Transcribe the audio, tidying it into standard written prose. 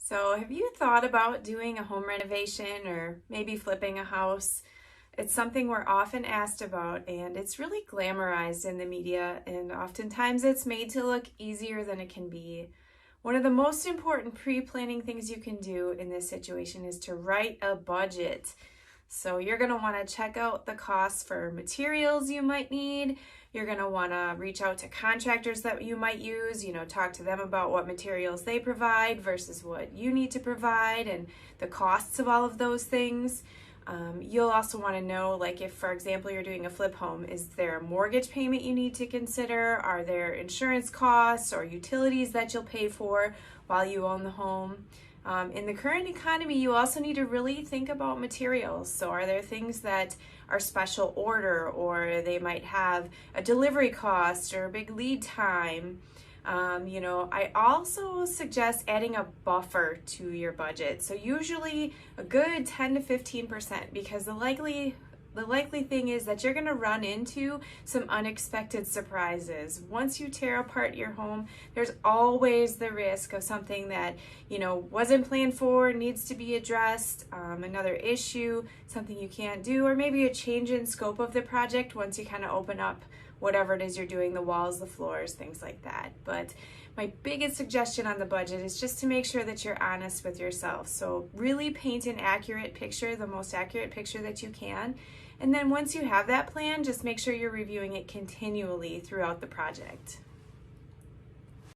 So have you thought about doing a home renovation or maybe flipping a house? It's something we're often asked about, and it's really glamorized in the media, and oftentimes it's made to look easier than it can be. One of the most important pre-planning things you can do in this situation is to write a budget. So you're going to want to check out the costs for materials you might need. You're going to want to reach out to contractors that you might use, talk to them about what materials they provide versus what you need to provide and the costs of all of those things. You'll also want to know, like if, for example, you're doing a flip home, is there a mortgage payment you need to consider? Are there insurance costs or utilities that you'll pay for while you own the home? In the current economy, you also need to really think about materials. So are there things that are special order, or they might have a delivery cost or a big lead time? I also suggest adding a buffer to your budget. So usually a good 10 to 15%, because the likely thing is that you're going to run into some unexpected surprises. Once you tear apart your home, there's always the risk of something that, wasn't planned for, needs to be addressed, another issue, something you can't do, or maybe a change in scope of the project once you kind of open up whatever it is you're doing, the walls, the floors, things like that. But my biggest suggestion on the budget is just to make sure that you're honest with yourself. So really paint an accurate picture, the most accurate picture that you can. And then once you have that plan, just make sure you're reviewing it continually throughout the project.